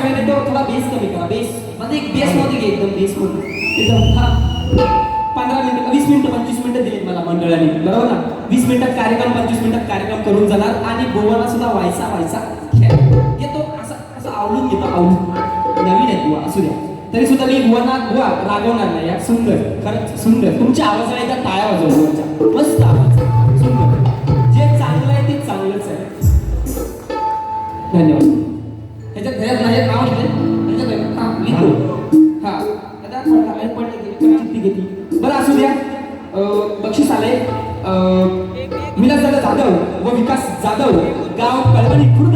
सगळ्यांना तो थोडा बेस कमी करा. बेस म्हणजे एक बेस मध्ये घे, एकदम बेस मध्ये एकदम. हा 15 मिनिटं 20 मिनिटं 25 मिनिटं दिली मला मंडळाने, बरोबर ना. 20 मिनिटात कार्यक्रम 25 मिनिटात कार्यक्रम करून जाणार आणि गोवाला सुद्धा व्हायचा खेळ घेतो. असं आवडून घेतो, आवडून. नवीन आहे गोवा असू द्या तरी सुद्धा मी गोवा रागवणार नाही यार. सुंदर, खरंच सुंदर. तुमच्या आवाजाला एकदा टाळ्या वाजवतो. मस्त आवाज, सुंदर. जे चांगलं आहे ते चांगलंच आहे. धन्यवाद. ह्याच्यात माझे नाव लिहिले हा लिहितो. हा बरं असू द्या. बक्षीस आले विलासदादा जाधव व विकास जाधव, गाव कळवणी खुर्द.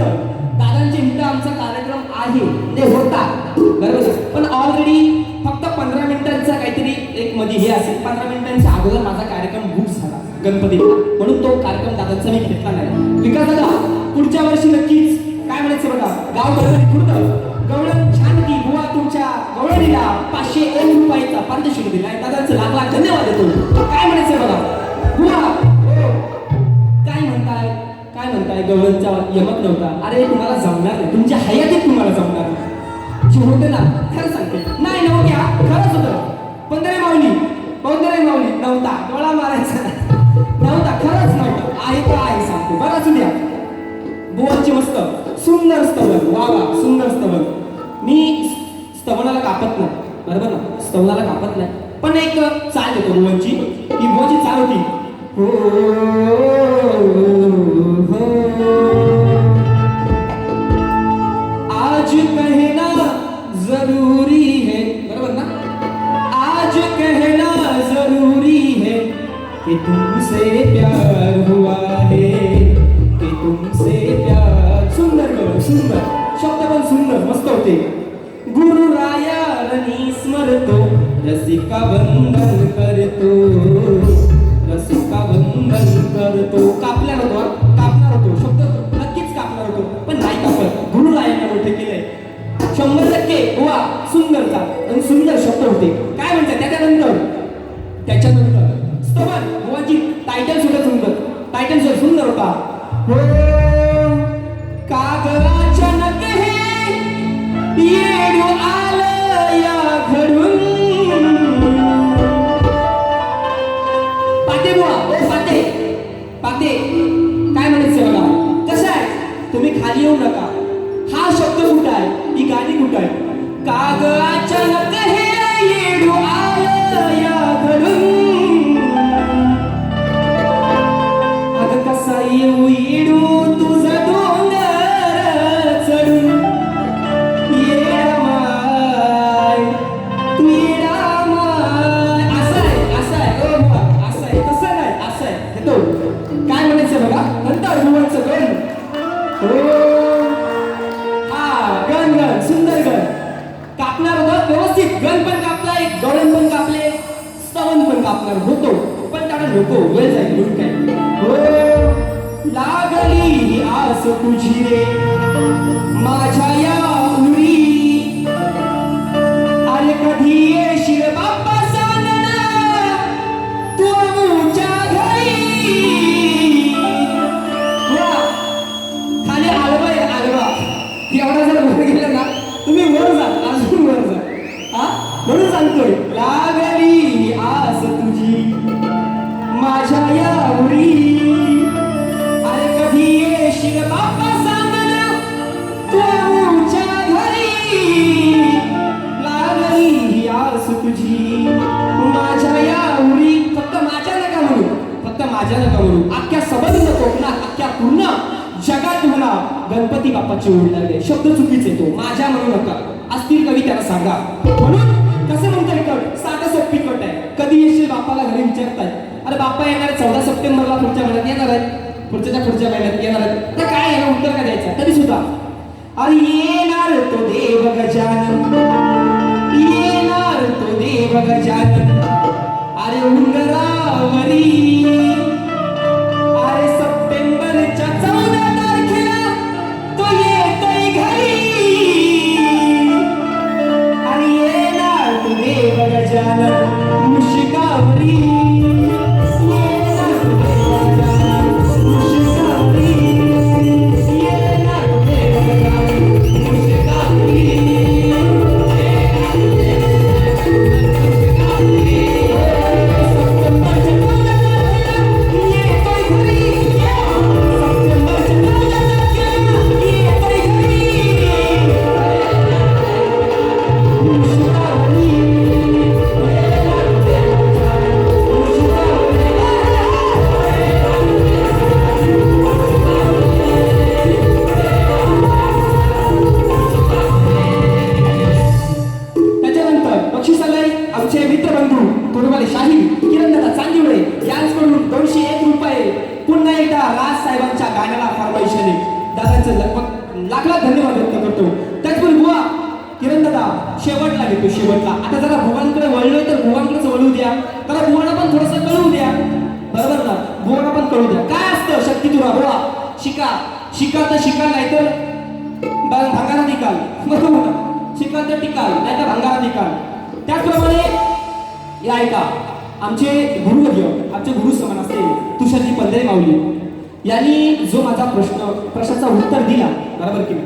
दादांचे इथं आमचा कार्यक्रम आहे ते होता, बरोबर. पण ऑलरेडी फक्त 15 मिनिटांचा काहीतरी एक मध्ये हे असेल. 15 मिनिटांच्या अगोदर माझा कार्यक्रम बुक झाला गणपतीला, म्हणून तो कार्यक्रम दादांचा मी घेतला नाही. विकास दादा पुढच्या वर्षी नक्कीच काय म्हणायचं बघा. गाव कळवणी खुर्द गवळण छान की बुवा तुमच्या गवळणीला 501 रुपयाचा पारितोषिक दिलाय. दादांचं लाख लाख धन्यवाद देतो. काय म्हणायचं बघा बुवा. काय म्हणताय गवळणचा यमक नव्हता. अरे तुम्हाला जमणार नाही, तुमच्या हयातीत तुम्हाला जमणार नाही. जे होते ना खरं सांगते नाही नव्हत्या, खरंच होतं. बंदरे माऊली नव्हता, डोळा मारायचा नव्हता, खरंच नव्हता. आहे का आहे सांगते बरं. असू द्या. बुवांचे मस्त सुंदर स्तवन, वा सुंदर स्तवन. मी स्तवनाला कापत नाही, बरोबर ना. स्तवनाला कापत नाही, पण एक चाल देतो बुवांची. ती बुवांची चाल होती. आज कहना जरूरी है, बरोबर ना. आज कहना जरूरी है कि तुमसे प्यार हुआ है, कि तुमसे प्यार. सुंदर सुंदर शब्द पण सुंदर मस्त होते. गुरुरायानी स्मरतो रसिका वंदन करतो, रसिका वंदन करतो. कापणार होतो शब्द नक्कीच कापणार होतो, पण नाही कापत. गुरुरायाने मोठे केलंय 100% बुवा. सुंदरचा आणि सुंदर शब्द होते. काय म्हणतात त्याच्यानंतर स्तवन बुवाची टायटल सुद्धा सुंदर. टायटल सुद्धा सुंदर होता. कागदाच्या नखे येडू आलं या घडून. पाते बुवा पाते काय म्हणायचं बघा. कसं आहे तुम्ही खाली येऊ नका. हा शब्द कुठं आहे, ही गाणी कुठं आहे. कागदाच्या नखे येडू आलं या घडून. अगं कसा येऊ येडू तुझा डोंगर चढून. येडामाय तू येडामाय. असं आहे ओ बुवा, असं आहे. तसं नाही, असं आहे. हे तो काय म्हणायचं बघा. नंतर बुवांचं गण. गण सुंदर गण कापणार होतं व्यवस्थित. गण पण कापलाय, गवळण पण कापले, स्तवन पण कापणार होतो, पण त्याला नको वेळ जाईल म्हणून काय. लागली आस तुझी रे माझ्या या उरी. अरे कधी येशील बाप्पा सांगना तू आमच्या घरी. खाली आलवा एवढा जर वर गेलं ना तुम्ही वर जा, अजून वर जा. हा म्हणून सांगतोय लागली आस तुझी माझ्या या उरी. अरे कधी येशील बाप्पा सांगना तू आमच्या घरी. लागली आस तुझी माझ्या या उरी. फक्त माझ्या नका म्हणू, अख्ख्या सबंध कोकणात, अख्ख्या पूर्ण जगात म्हणा गणपती बाप्पाची ओढ लागले. शब्द चुकीचे तो माझ्या म्हणू नका. असतील कवी त्याला सांगा. म्हणून कसं म्हणता कट साधं सोपी कट आहे. कधी येशील बाप्पाला घरी विचारताय. अरे बाप्पा येणार 14 सप्टेंबरला पुढच्या महिन्यात येणार आहेत, पुढच्या महिन्यात येणार आहेत. आता काय याला उत्तर का द्यायचं तरी सुद्धा. अरे येणार तो देव गजानन, येणार तो देव गजानन. अरे उंगरावरी. अरे सप्टेंबरच्या 14 तारखेला तो येतोय घरी. आणि येणार तो देव गजानन मुशिकावरी. येणार तो देव गजानन मुशिकावरी. येणार तो देव गजानन मुशिकावरी. त्यांचं लगभग लाख लाख धन्यवाद व्यक्त करतो. त्याचबरोबर बुवा किरण दादा शेवटला घेतो शेवटला. आता जरा भुवांकडे वळलोय तर भुवांकडेच वळू द्या, जरा भुवांना पण थोडंसं कळू द्या, बरोबर ना? भुवांना पण कळू द्या काय असतं शक्ती तुरा बुवा. शिका शिका तर शिकाल, नाही तर भांगारा निकाल, बरोबर ना? शिकाल तर टिकाल, नाही तर भांगारा निकाल. त्याचप्रमाणे या ऐका, आमचे गुरुवर्य, आमचे गुरु समान असते तुषारजी पंधरे माऊली यांनी जो माझा प्रश्नाचा उत्तर दिला, बरोबर की नाही?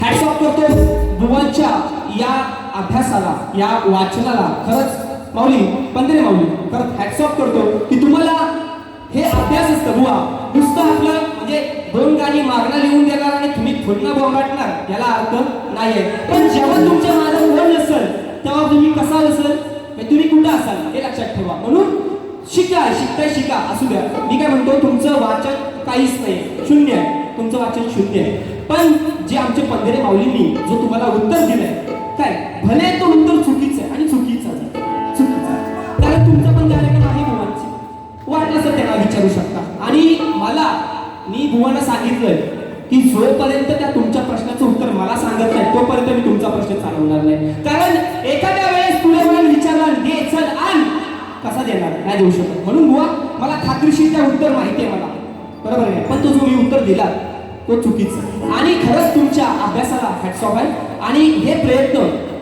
हॅट्स ऑफ करतो बुवांच्या या अभ्यासाला, या वाचनाला. खरंच माऊली पंधरे माऊली, खरंच हॅट्स ऑफ करतो की तुम्हाला हे अभ्यास असतं बुवा. नुसतं आपलं म्हणजे 2 गाणी मागणं लिहून देणार आणि तुम्ही पुन्हा बोंबाटणार, याला अर्थ नाहीये. पण जेव्हा तुमच्या माझं मन नसेल तेव्हा तुम्ही कसा असेल, तुम्ही कुठं असाल हे लक्षात ठेवा. म्हणून शिका, शिकताय शिका, असू द्या. मी काय म्हणतो, तुमचं वाचन काहीच नाही, शून्य आहे, तुमचं वाचन शून्य आहे. पण जे आमचे पंधरे माऊलींनी जो तुम्हाला उत्तर दिलंय, काय भले तो उत्तर चुकीचं आहे आणि चुकीचं कारण तुमचं पण कार्यक्रम आहे बुवांची, वाटलं तर त्यांना विचारू शकता. आणि मी बुवांना सांगितलंय की जोपर्यंत त्या तुमच्या प्रश्नाचं उत्तर मला सांगत नाही तोपर्यंत मी तुमचा प्रश्न चालवणार नाही. कारण एखाद्या वेळेस पुढे मला विचारला दे चल आण, कसा देणार, नाही देऊ शकत. म्हणून बुवा मला खात्रीशीर त्या उत्तर माहिती आहे मला, बरोबर आहे. पण तो जो मी उत्तर दिला तो चुकीचा. आणि खरंच तुमच्या अभ्यासाला हॅट्स ऑफ आहे. आणि हे प्रयत्न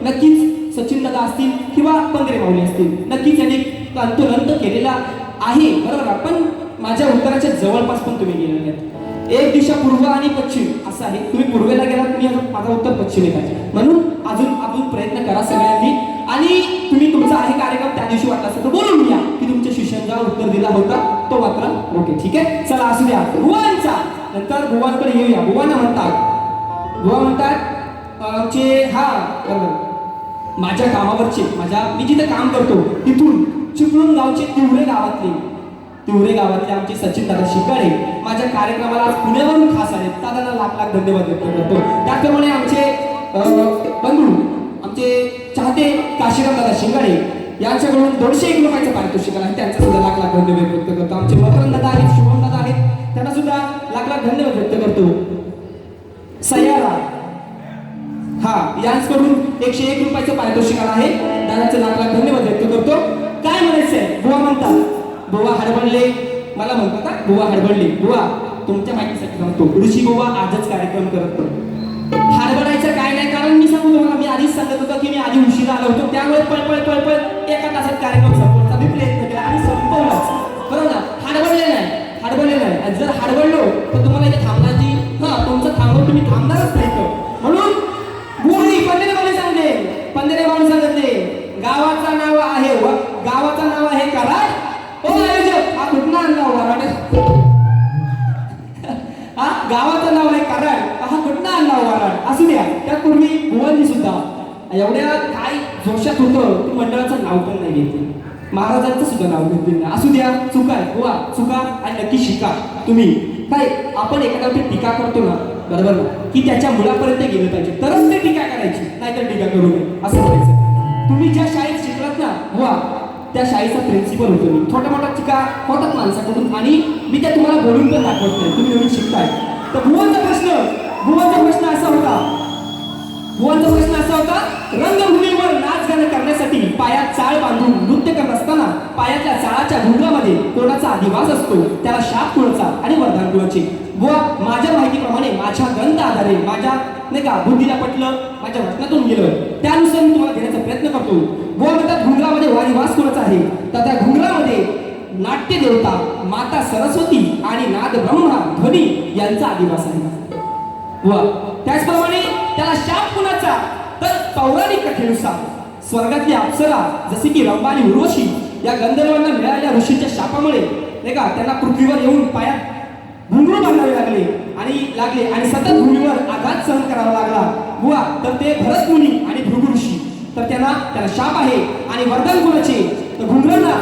नक्कीच सचिन दादा असतील किंवा पंधरे माऊली असतील, नक्कीच यांनी तंतोतंत केलेला आहे, बरोबर आहे. पण माझ्या उत्तराच्या जवळपास पण तुम्ही गेले नाहीत. एक दिशा पूर्व आणि पश्चिम असं आहे, तुम्ही पूर्वेला गेलात, माझा उत्तर पश्चिमेत आहे. म्हणून अजून प्रयत्न करा सगळ्यांनी. आणि तुम्ही तुमचा आहे कार्यक्रम त्या दिवशी वाटला असेल तर बोलून घ्या की तुमच्या शिष्यांचा उत्तर दिला होता तो मात्र ओके, ठीक आहे. चला असू द्या. भुवांचा नंतर भुवांकडे येऊया. भुवांना म्हणतात आमचे बरोबर माझ्या कामावरचे, मी जिथे काम करतो तिथून चिपळूण गावचे तिवरे गावातले आमचे सचिन दादा शिकाळे माझ्या कार्यक्रमाला आज पुण्यावरून खास आहेत. दादांना लाख लाख धन्यवाद व्यक्त करतो. त्याचप्रमाणे आमचे बंधू, आमचे चाहते काशीराम दादा शिंगाडे यांच्याकडून 201 रुपयाचं पारितोषिक आहे, त्यांचा सुद्धा लाख लाख धन्यवाद व्यक्त करतो. आमचे मकरंद दादा आहेत, शुभम दादा आहेत, त्यांना सुद्धा लाख लाख धन्यवाद व्यक्त करतो. सयारा यांच्याकडून 101 रुपयाचं पारितोषिक आहे, दादाचं लाख लाख धन्यवाद व्यक्त करतो. काय म्हणायचंय, बुवा म्हणतात बुवा हडबडले, मला म्हणतात बुवा हडबडले. बुवा तुमच्या माहितीसाठी सांगतो, ऋषी बुवा आजच कार्यक्रम करतो. हडबडायचं काय नाही, कारण मी सांगू तुम्हाला, मी आधीच सांगत होतो की मी आधी उशिरा आलो होतो, त्यामुळे पळपळ 1 तासात कार्यक्रम संपवण्याचा मी प्रयत्न केला आणि संपवलाच, बरोबर ना? हडबडले नाही. आणि जर हडबडलो तर तुम्हाला इथे थांबण्याची तुमचं थांबवून तुम्ही थांबणारच नाही. म्हणून पंधरे माणूस सांगते गावाचं नाव आहे कराड. हो आयोजक, हा कुठला आणला वराड? गावाचं नाव आहे कराड, हा कुठला आणला वराड? असू द्या. त्यापूर्वी भुवनजी सुद्धा एवढ्या काय जोशात होतं की मंडळाचं नाव पण नाही घेतलं, महाराजांचं सुद्धा नाव घेतलं नाही. असू द्या, चुका आहे बुवा, चुका आणि नक्की शिका. तुम्ही काय आपण एखाद्यावरती टीका करतो ना, बरोबर ना, की त्याच्या मुळापर्यंत गेलं पाहिजे तरच ते टीका करायची, नाहीतर टीका करू नये असं म्हणायचं. तुम्ही ज्या शाळेत शिकलात ना बुवा, त्या शाळेचा प्रिन्सिपल होतो मी. छोट्या मोठ्या टीका होतात माणसाकडून आणि मी त्या तुम्हाला बोलून पण दाखवत नाही, तुम्ही नवीन शिकताय. तर भुवनचा प्रश्न असा होता रंगभूमीवर नाच गाणं करण्यासाठी पायात चाळ बांधून नृत्य करत असताना पायातल्या चाळाच्या घुंगरामध्ये कोणाचा अधिवास असतो, त्याला शाप कुणाचा आणि वरदान कुणाचे? बुवा माझ्या माहितीप्रमाणे माझ्या ग्रंथ आधारे माझ्या नाही का बुद्धीला पटलं, माझ्या वाचनातून गेलं, त्यानुसार मी तुम्हाला देण्याचा प्रयत्न करतो. बुवा म्हणतात घुंगरामध्ये अधिवास कुणाचा आहे, तर त्या घुंगरामध्ये नाट्य देवता माता सरस्वती आणि नाद ब्रह्मा ध्वनी यांचा अधिवास आहे. बुवा त्याचप्रमाणे त्याला शाप कुणाचा, तर पौराणिक कथेनुसार स्वर्गातली अप्सरा जसे की रंभा आणि उर्वशी या गंधर्वांना मिळालेल्या ऋषीच्या शापामुळे नाही का त्यांना पृथ्वीवर येऊन पायात घुंगरू बांधावे लागले आणि सतत भूमीवर आघात सहन करावा लागला. बुवा तर ते भरत मुनी आणि भृगु ऋषी, तर त्याला शाप आहे. आणि वरदान कुणाचे, तर घुंगरांना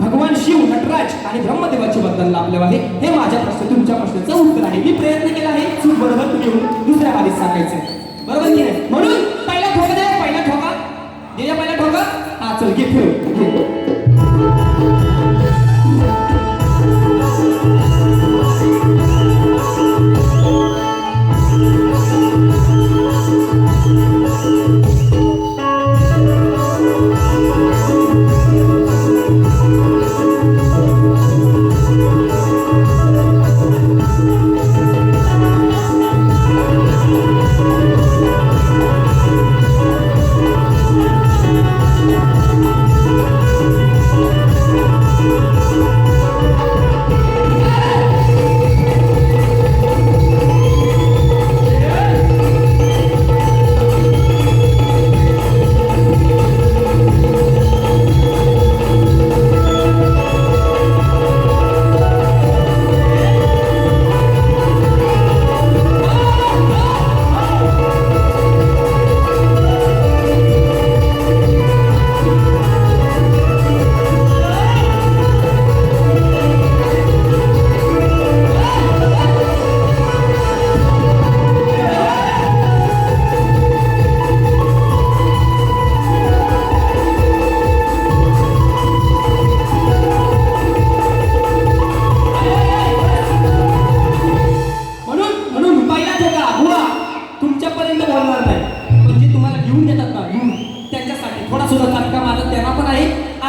भगवान शिव, नटराज आणि ब्रह्मदेवाचे वरदान लाभले आहे. हे माझ्या तुमच्या प्रश्नाचं उत्तर आहे. मी प्रयत्न केला आहे, चूक बरोबर तुम्ही दुसऱ्या बारीत सांगायचं, बरोबर की नाही? म्हणून पहिला ठोका द्या, पहिला ठोका हा चल घे ठेव.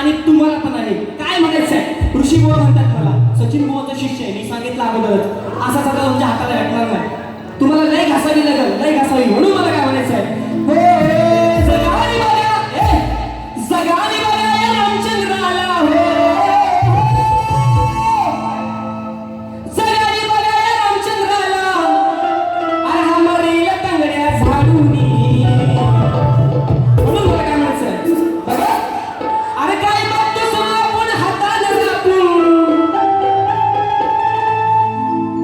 आणि तुम्हाला पण आहे. काय म्हणायचं आहे? ऋषी बुवा म्हणतात मला, सचिन बुवाचा शिष्य आहे, मी सांगितलं अगोदरच. असा सगळं तुमच्या हाताला भेटणार नाही, तुम्हाला लय घासावी लागेल, लय घासावी. म्हणून मला काय म्हणायचं आहे, हो जगाने बघा, जगाने बघा या रामचंद्राला, हो जगाने बघा या रामचंद्राला, अरे हा मरेल तांगड्या झाडूनी. म्हणून मला काय म्हणायचं आहे, बघा अरे काय बघतोस आपण हाताला राखून,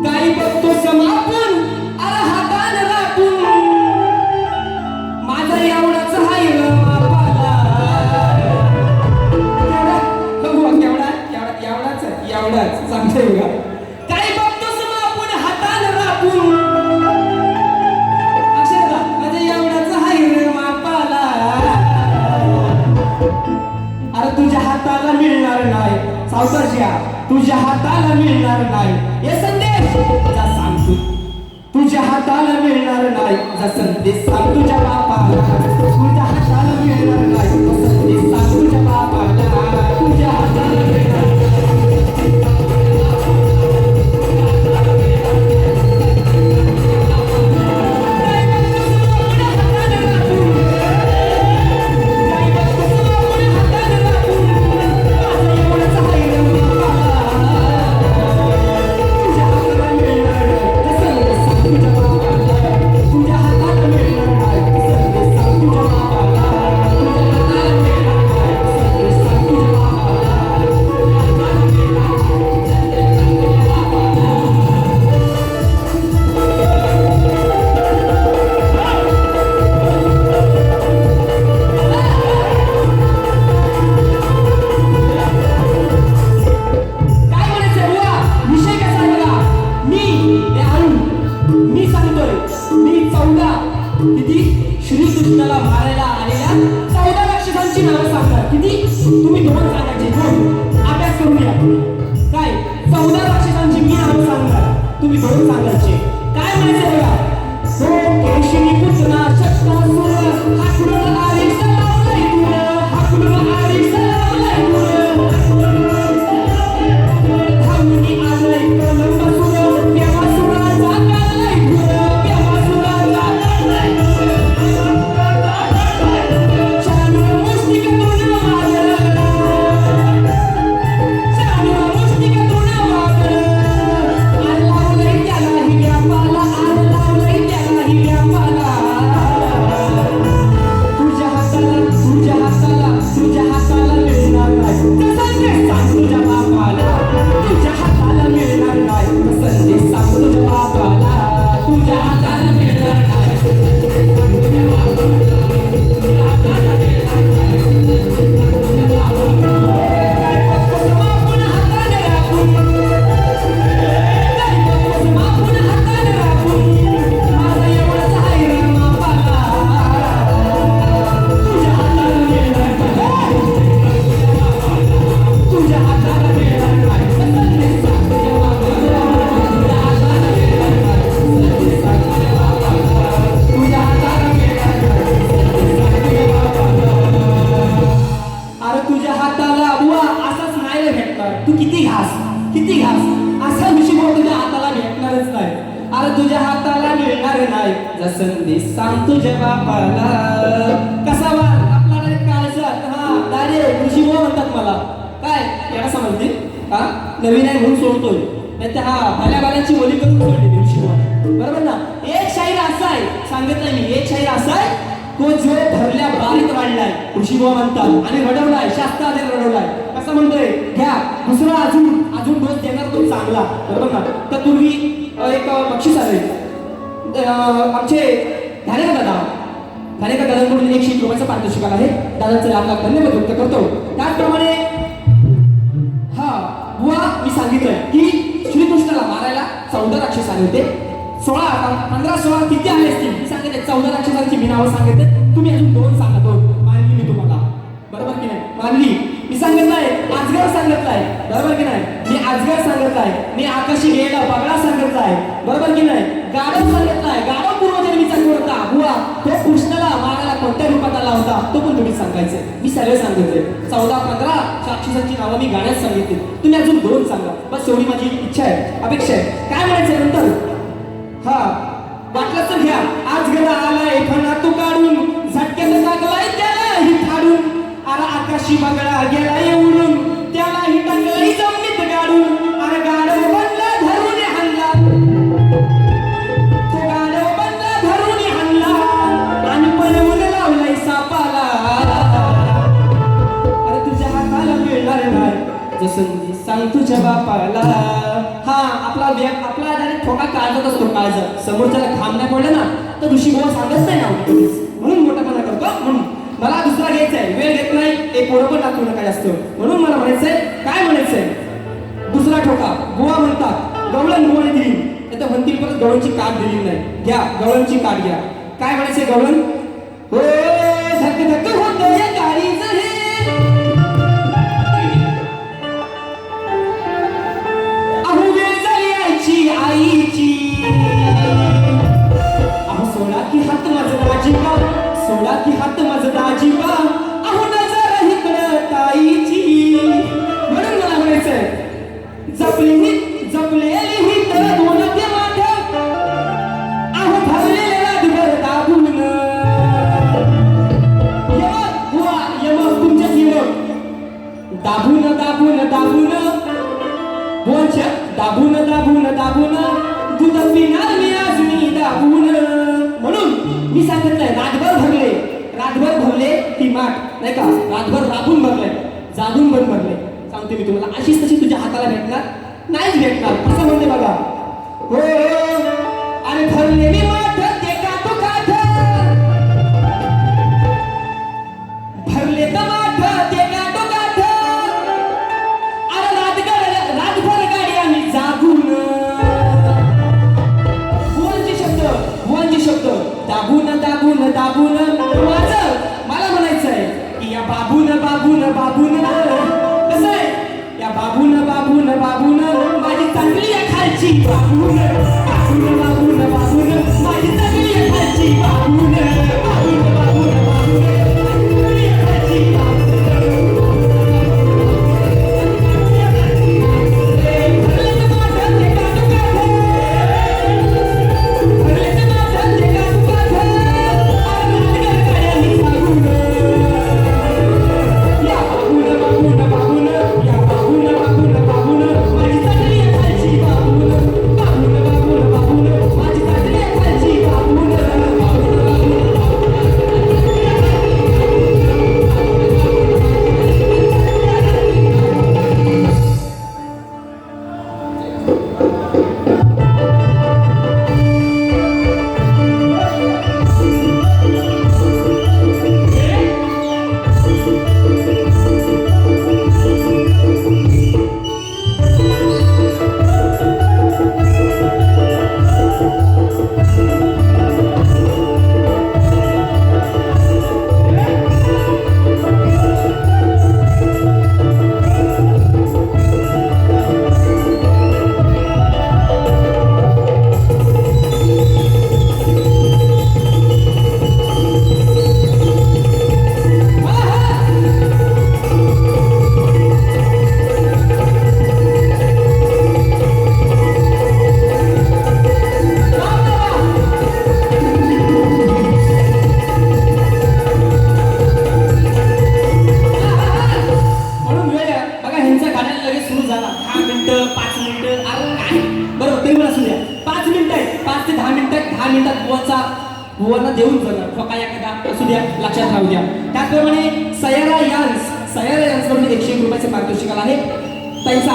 काय बघतोस आपण अरे हाताला राखून, माझा एवढाच हाय ग बापाला. एवढाच सांगतोय बघा, काय बघतोस आपण हाताला राखून, अक्षरशः माझा एवढाच हाय ग बापाला. अरे तुझ्या हाताला मिळणार नाही सावकाशया, तुझ्या हाताला मिळणार नाही हे संदेश जा सांगतो, तुझ्या हाताला मिळणार नाही जा संदेश सांग तुझ्या बापाला, तुझ्या हाताला मिळणार नाही जा संदेश सांग तुझ्या बापाला, तुझ्या हाताला मिळणार श्रीकृष्णाला मारायला आलेल्या 14 राक्षसांची नावं सांगा. किती? तुम्ही दोन सांगायचे, दोन. अभ्यास करूया. काय 14 राक्षसांची मी नावं सांगणार, तुम्ही दोन सांगायचे. काय म्हणायचं बघा, सो केशिनी पुतना शक्तासुर, हाकुडून आरिष लावलाय तुर, हाकुडून आरिष लावलाय तुर, धावूनी आलंय कलंबासुर, देवासुराचा काढलाय तुर, देवासुराचा काढलाय तुर. तू किती घास असा विषय तुझ्या हाताला भेटणारच नाही. अरे तुझ्या हाताला मिळणार नाही जा संदेश सांग तुझ्या बापाला. कसा वाद आपला काळजात, हा डायरेक्ट ऋषी म्हणतात मला. काय याला समजते हा, नवीन आहे म्हणून सोडतोय, नाही तर हा भल्या भाल्याची बोली करून सोडली ऋषी. बरोबर ना. एक शाहीर असा आहे, सांगितलं मी, एक शाहीर असा आहे तो जो भरल्या बारीत वाढलाय ऋषीबुवा म्हणतात, आणि रडवलाय, शास्त्राने रडवलाय. कसा म्हणतोय, घ्या दुसरा अजून डोस देणार तो चांगला. बरोबर ना. तर पूर्वी एक बक्षीस आले आमचे ध्यानेकर दादांकडून 101 रुपयाचं पारितोषिक आहे. दादांचं लाख धन्यवाद व्यक्त करतो. त्याचप्रमाणे हा बुवा मी सांगितलंय की श्रीकृष्णाला मारायला 14 राक्षस आले होते. 15-16 किती आले असतील मी सांगितले. 14 राक्षसांची मी नावं सांगितले, तुम्ही अजून 2 सांगा. 2 मानली मी तुम्हाला, बरोबर की नाही. मानली. मी सांगितलंय अजगर सांगितलाय, बरोबर की नाही. मी अजगर सांगितलाय, मी आकाशी गेला पगडा सांगितलाय, बरोबर की नाही. गाढव सांगितलाय, गाढव पूर्वजन्मीचा होता बुवा. तो कृष्णाला मारायला कोणत्या रूपात आला आला होता तो पण तुम्ही सांगायचंय. मी सगळे सांगितले 14-15 साक्षीसांची नावं मी गाण्यात सांगितली. तुम्ही अजून 2 सांगा बस, एवढी माझी इच्छा आहे, अपेक्षा आहे. काय म्हणायचंय नंतर? हा वाटलं तर घ्या. आज गेला आलाय फणा तू काढून, झटक्यानं टाकलाय त्यालाही ठाडून. अरे आकाशी बगळा गेलाय उडून, त्यालाही टाकलाय जमिनीत गाडून. अरे गाडव बनला धरून हाणला, तो गाडव बनला धरून हाणला आणि पळवून लावलाय सापाला. अरे तुझ्या हाताला मिळणार नाही जसं सांग तुझ्या बापाला. हा आपला डायरेक्ट ठोका काढत असतो. काळजा समोरच्याला घाम नाही पडलं ना तर ऋषी बाबा सांगत नाही ना, म्हणून मोठापणा करतो. म्हणून मला दुसरा घ्यायचा आहे, वेळ घेत नाही. एक पोरं पण दाखवू नका जास्त. म्हणून मला म्हणायचंय, काय म्हणायचंय? दुसरा ठोका बुवा म्हणतात, गवळण बुवाने दिली तर म्हणतील परत गवळणची काठ दिली नाही. घ्या गवळणची काठ घ्या. काय म्हणायचंय गवळण? हो धक धक होतंय गाडीचं हे, अहो वेळ झाली आईची आईची. अहो सोडा की हात माझं दाजीबा, सोडा की हात माझं दाजीबा, अहो नजर इकडं ताईची. म्हणून मला म्हणायचंय जपलेली ही तर दोन ते माठ, अहो भरलेले रातभर दाबून. यमक बुवा यमक तुमच्याच यमक, दाबून दाबून दाबून बोलच्या दाबून दाबून दाबून दूध पिणार मी आज मी दाबून. म्हणून मी सांगितलंय रातभर भरले ती माठ नाही का, रातभर राबून भरलंय, जागून पण भरले. सांगते मी तुम्हाला, अशीच तशी तुझ्या हाताला भेटणार नाहीच भेटणार. असं म्हणते बघा. हो अरे भरले मी माठ ते काठो काठ, भरले तर माठ ते काठो काठ. अरे रातभर गाडी आम्ही जागून. बुवांचे शब्द दाबून दाबून दाबून. माझं मला म्हणायचंय की या बाबून कसं आहे, या बाबून माझी चांगली आहे खालची बाबून माझी चांगली आहे खालची बाबून बुवांना देऊन जाणार ठोका एखादा असू द्या, लक्षात राहू द्या. त्याचप्रमाणे सयारा यांस म्हणून 101 रुपयाचे पारितोषिक आहे. त्यांचा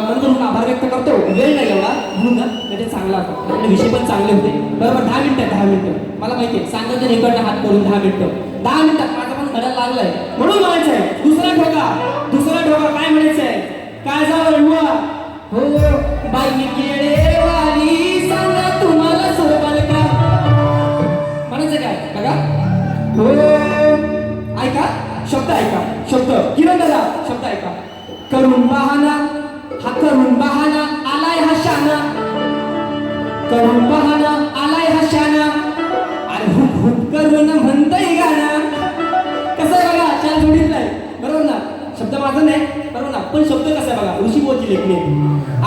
मन करून आभार व्यक्त करतो. वेळ नाही एवढा म्हणून ना, म्हणजे चांगला होता आपले विषय पण चांगले होते. बरोबर 10 मिनिटं मला माहिती आहे सांगायचं इकडनं हात करून 10 मिनिटात माझा पण घड्याळ लागलाय. म्हणून म्हणायचंय दुसरा ठोका काय म्हणायचंय, काय जावं बुवा हो बाई केळेवाली सांगा तुम्हाला सोबल का. म्हणायचं काय बघा. हो ऐका शब्द किरण दादा शब्द ऐका. करून बहाना आलाय हा शाना, करून बहाना आलाय हा शाना. अरे हुक करून म्हणतय गाणं, पण शब्द कसा आहे बघा, ऋषीबोलची लेखणी आहे.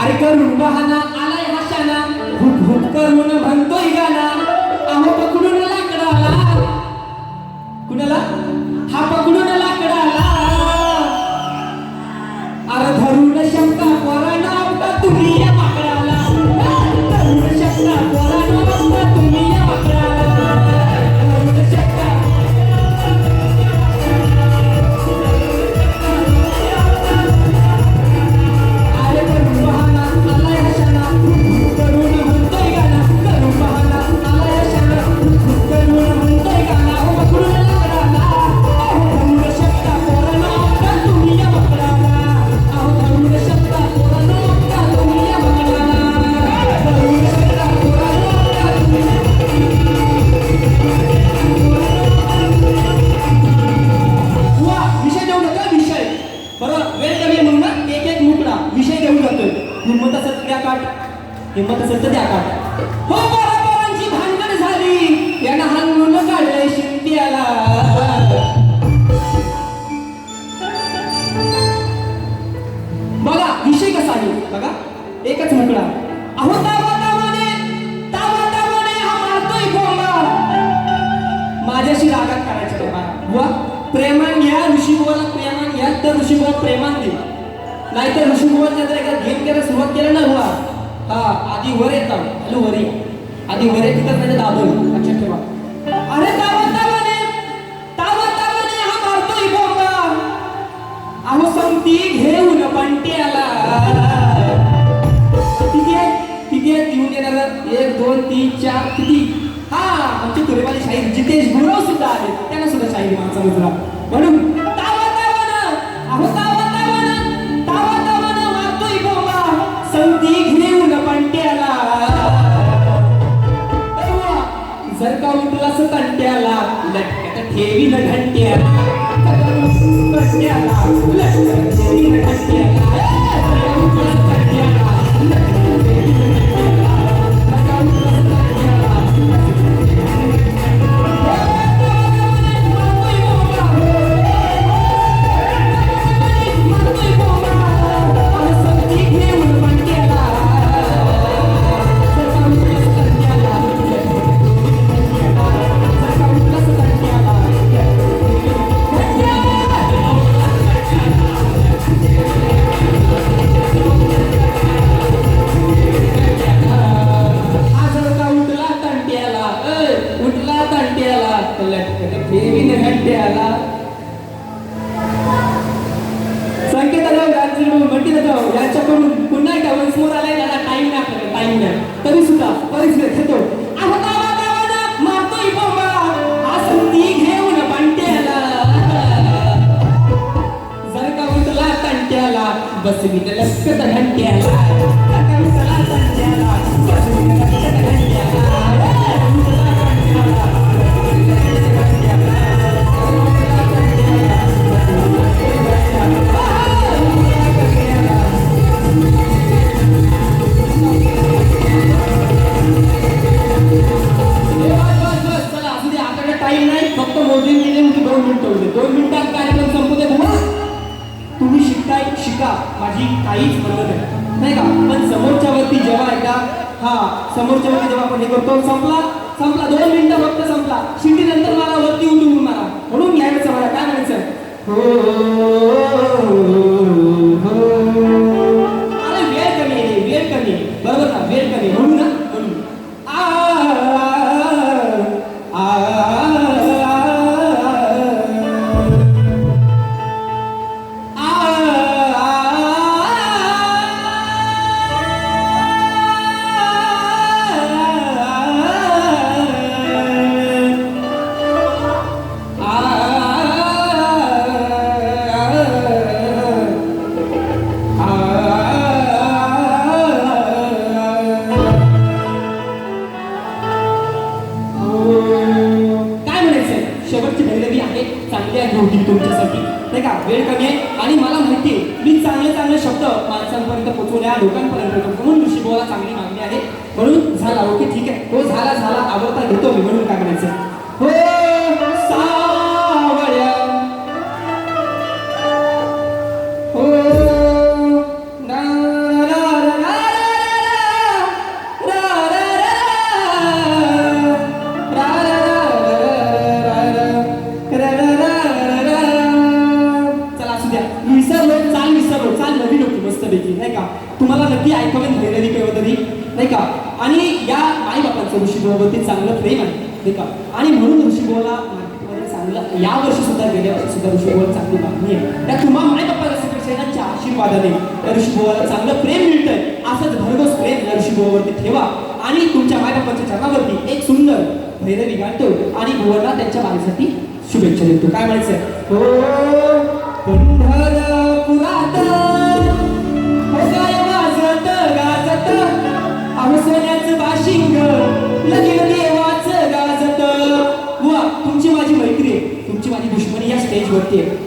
अरे करून बहाना आलाय हा शाना, हुक हुक करून म्हणतोय गाना, अहो पकडून लाकडाला. कुणाला? हा पकडून लाकडाला. अरे धरून शंका पोरांना आपटा तुम्ही या माकडाला. धरून शंका पोरांना आपटा तुम्ही या माकडाला. धरून शंका अरे करून बहाना आलाय हा शाना, करून म्हणतोय गाना, करून बहाना आलाय हा शाना, करून म्हणतोय गाना, अहो पकडून लाकडाला. अहो धरून शंका पोरांना आपटा तुम्ही या माकडाला. अहो धरून शंका पोरांना आपटा तुम्ही या माकडाला. धरून शंका पोरांना आपटा तुम्ही. वा विषय देऊ नका विषय. बरं वेळ कमी आहे म्हणून ना एक एक मुकडा विषय देऊ जातोय. हिंमत असेल तर द्या काट, हिंमत असेल तर द्या काट. हो पोरांची भानगड झाली, यांना हाणून काढलंय शिंद्याला. बघा विषय कसा आहे बघा, एकच मुकडा. अहो तावा तावाने हा मारतोय बोंबा. माझ्याशी रागात करायचं तुम्हाला. वा प्रेमान घ्या ऋषीबुवाला, प्रेमान घ्या तर ऋषीबुवा प्रेमान दे. नाहीतर ऋषीबुवाच्या जर एकदा गेम करायला सुरुवात केलं ना बुवा, हा आधी वर येतात. हॅलो वर ये, आधी वर येतात म्हणजे दाबल. लक्षात ठेवा. अरे तावा तावाने हा मारतोय बोंबा. अहो संगती घेऊन पंट्याला. किती आहे घेऊन येणार? 1 2 3 4 किती? हा आमचे तुरेवाली शाहीर जितेश गुरव सुद्धा आहेत, त्यांना सुद्धा शाहीर माणसा मुद्रा. म्हणून तावा तावानं मारतोय बोंबा, संगती घेऊन पंट्याला. जर का उठलास तंट्याला, लटकत ठेवीन घंट्याला. घंट्याला लटकत ठेवीन घंट्याला. उठलास तंट्याला, लटकत ठेवीन घंट्याला. उठलास तंट्याला. यांच्याकडून पुन्हा एकदा वंसमोर आलाय त्याला टाइम नाही, आपल्याला टाइम नाही तरी सुद्धा परिस्थिती घेतो. मारतोय बोंबा, आसंती घेऊन पंट्याला. जर का उठला तंट्याला, बसवीन लटकत घंट्याला. उठला तंट्याला, बसवीन लटकत घंट्याला. टाइम नाही, फक्त मोजून गेले म्हणजे 2 मिनिटं होते. 2 मिनिटात कार्यक्रम संपू दे बुवा. तुम्ही शिकताय शिका, माझी काहीच मदत आहे नाही का. पण समोरच्या वरती जेव्हा एकदा समोरच्या वरती जेव्हा आपण हे करतो, संपला 2 मिनिटं फक्त संपला. शिंडी नंतर मला वरती उठून मारा. म्हणून घ्यायचं मला काय म्हणायचं, अरे वेळ कमी आहे बरोबर ना, वेळ कमी म्हणून ना, म्हणून तुमच्यासाठी नाही का. वेळ कमी आहे आणि मला माहिती आहे मी चांगले शब्द माणसांपर्यंत पोहोचवल्या, लोकांपर्यंत पोहोचवल्या. म्हणून ऋषीबुवाला चांगली मागणी आहे. म्हणून झाला ओके ठीक आहे, हो झाला आवडता घेतो मी. म्हणून काय म्हणायचं, हो सावळ्या, हो आई बापांचं ऋषीबुवावरती चांगलं प्रेम आहे नाही का आणि म्हणून ऋषीबुवाला मार्केटमध्ये चांगलं या वर्षी सुद्धा गेल्या वर्षी सुद्धा ऋषीबुवाला चांगली मागणी आहे त्या तुम्हा माय बाप्पा रसिकच्या आशीर्वादाने त्या ऋषीबुवाला चांगलं प्रेम मिळतंय असंच भरघोस प्रेम या ऋषीबुवावरती ठेवा आणि तुमच्या माय बाप्पाच्या चरणावरती एक सुंदर भैरवी गाठतो आणि बुवांना त्यांच्या वारीसाठी शुभेच्छा देतो काय म्हणायचंय हो पंढरपुरात हो काय वाजत गाजत अहो सोन्याचं बाशिंग लगीन देवाचं गाजत बुवा तुमची माझी मैत्री आहे तुमची माझी दुश्मनी या स्टेजवरती आहे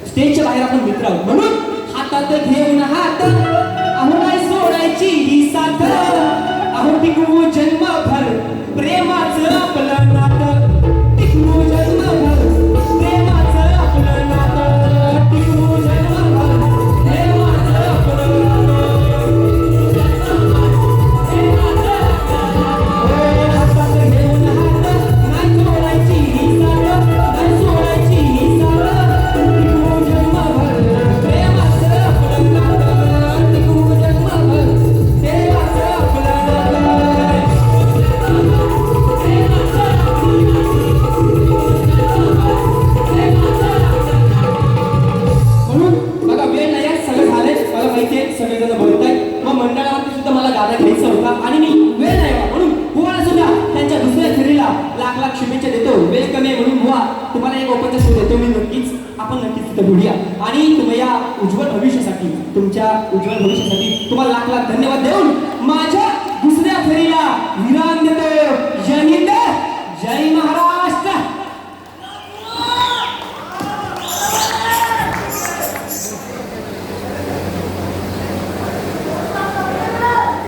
स्टेजच्या बाहेर आपण मित्र आहोत म्हणून हातात घेऊन हात अहो नाही सोडायची ही साथ अहो टिकवू जन्मभर प्रेमाचं आपलं नातं टिकवू जन्मभर प्रेमाचं आपलं नातं टिकवू जन्मभर प्रेमाचं आपलं हातात घेऊन हात नाही सोडायची ही साथ नाही सोडायची ही साथ टिकवू जन्मभर प्रेमाचं आपलं नातं टिकवू जन्मभर प्रेमाचं आपलं नातं म्हणून बघा वेळ नाही आहे सगळं झालंय मला माहिती आहे सगळेजण बोलतायत मग मंडळावरती सुद्धा मला गाणं घ्यायचा होता आणि मी वेळ नाही बा म्हणून बुवाला सुद्धा त्यांच्या दुसऱ्या फेरीला लाख लाख शुभेच्छा देतो वेळ कमी आहे म्हणून बुवा तुम्हाला एक ओपनचा शो देतो मी आपण नक्कीच तिथं बोलूया आणि तुम्ही या उज्ज्वल भविष्यासाठी तुमच्या उज्ज्वल भविष्यासाठी तुम्हाला लाख लाख धन्यवाद देऊन माझ्या